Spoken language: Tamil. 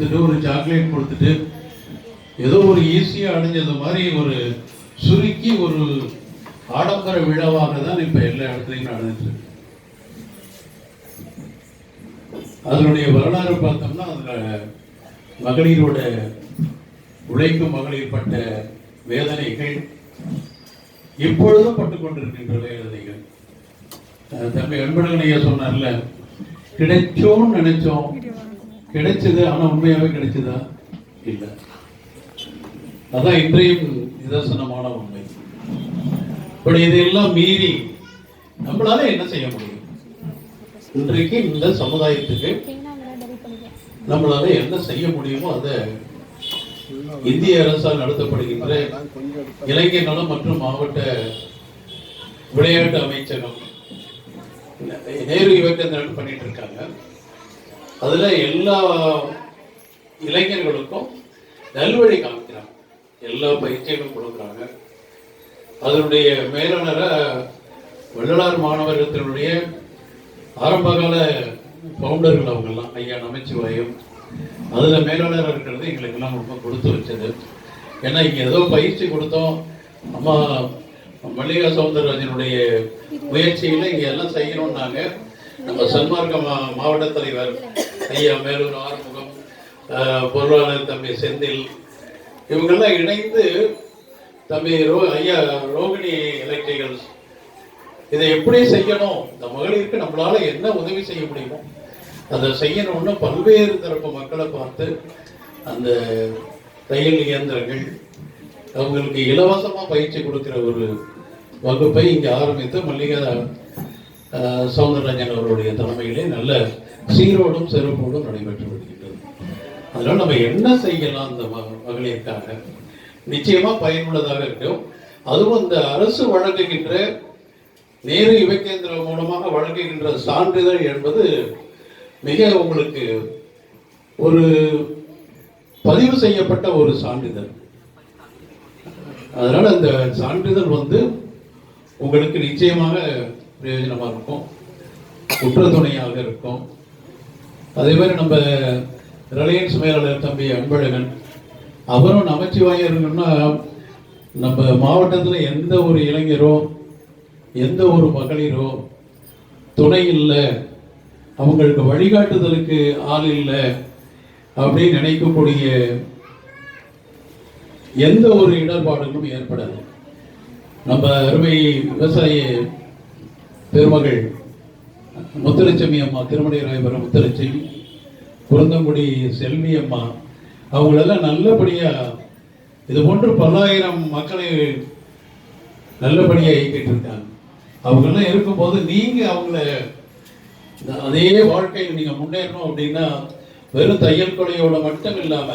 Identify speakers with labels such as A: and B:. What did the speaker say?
A: ஒரு சாக்லேட் கொடுத்துட்டு ஏதோ ஒரு ஈஸியா அடைஞ்சது மாதிரி ஒரு சுருக்கி ஒரு ஆடம்பர விழாவாக தான் இப்ப எல்லா இடத்துலையும் நடந்துட்டு இருக்கு. அதனுடைய வரலாறு பார்த்தோம்னா அதுல மகளிரோட உழைக்கும் மகளிர் பட்ட வேதனைகள் இப்பொழுதும் பட்டு கொண்டிருக்கின்ற வேதனைகள். தம்பி அன்பழகனையா சொன்னார்ல, கிடைச்சோன்னு நினைச்சோம், கிடைச்சது, ஆனா உண்மையாவே கிடைச்சதா இல்ல. அதான் இன்றையும் நிதர்சனமான உண்மை. இப்படி இதையெல்லாம் மீறி நம்மளால என்ன செய்ய முடியும்? இன்றைக்கு இந்த சமுதாயத்துக்கு நம்மளால என்ன செய்ய முடியுமோ அதை இந்திய அரசால் நடத்தப்படுகின்ற இளைஞர் நலம் மற்றும் மாவட்ட விளையாட்டு அமைச்சகம் நேரு யுவகேந்திரன் பண்ணிட்டு இருக்காங்க. அதுல எல்லா இளைஞர்களுக்கும் நல்வழி காமிக்கிறாங்க, எல்லா பயிற்சிகளும் கொடுக்குறாங்க. அதனுடைய மேலாளர வள்ளலார் மாணவர்களுடைய ஆரம்பகால பவுண்டர்கள் அவங்கெல்லாம் ஐயா நமச்சிவாயம், அதுல மேலாளராக இருக்கிறது எங்களுக்கு எல்லாம் ரொம்ப கொடுத்து வச்சது. ஏன்னா இங்க ஏதோ பயிற்சி கொடுத்தோம், அம்மா மல்லிகா சவுந்தரராஜனுடைய முயற்சியில இங்க எல்லாம் செய்யணும்னாங்க. நம்ம சன்மார்க்க மாவட்ட தலைவர் ஐயா மேலூர் ஆறுமுகம், பொருளாளர் தம்பி செந்தில், இவங்கெல்லாம் இணைந்து தம்பி ஐயா ரோகிணி எலக்ட்ரிகல்ஸ் இதை எப்படி செய்யணும், இந்த மகளிருக்கு நம்மளால என்ன உதவி செய்ய முடியுமோ அதை செய்யணும்னு பல்வேறு தரப்பு மக்களை பார்த்து அந்த தையல் இயந்திரங்கள் அவங்களுக்கு இலவசமா பயிற்சி கொடுக்கிற ஒரு வகுப்பை இங்க ஆரம்பித்து மல்லிகா சவுந்தரராஜன் அவருடைய தலைமையிலே நல்ல சீரோடும் சிறப்போடும் நடைபெற்று வருகின்றது. அதனால நம்ம என்ன செய்யலாம் இந்த மகளிருக்காக, நிச்சயமா பயனுள்ளதாக இருக்கும். அதுவும் இந்த அரசு வழங்குகின்ற நேரு யுவகேந்திரம் மூலமாக வழங்குகின்ற சான்றிதழ் என்பது மிக உங்களுக்கு ஒரு பதிவு செய்யப்பட்ட ஒரு சான்றிதழ். அதனால அந்த சான்றிதழ் உங்களுக்கு நிச்சயமாக பிரயோஜனமாக இருக்கும், குற்றத்துணையாக இருக்கும். அதே மாதிரி நம்ம ரிலையன்ஸ் மேலாளர் தம்பி அன்பழகன் அவரும் நமச்சிவாயம் இருக்கணும்னா, நம்ம மாவட்டத்தில் எந்த ஒரு இளைஞரோ எந்த ஒரு மகளிரோ துணை இல்லை, அவங்களுக்கு வழிகாட்டுதலுக்கு ஆள் இல்லை அப்படின்னு நினைக்கக்கூடிய எந்த ஒரு இடர்பாடுகளும் ஏற்படாது. நம்ம அருமை விவசாய பெருமகள் முத்துலட்சுமி அம்மா, திருமணி ராயபுரம் முத்துலட்சுமி, குருந்தங்குடி செல்வி அம்மா, அவங்களெல்லாம் நல்லபடியா இது போன்று பல்லாயிரம் மக்களை நல்லபடியா இயக்கிட்டு இருக்காங்க. அவங்கெல்லாம் இருக்கும்போது நீங்க அவங்கள அதே வாழ்க்கையில் நீங்க முன்னேறணும் அப்படின்னா வெறும் தையல் கொலையோட மட்டும் இல்லாம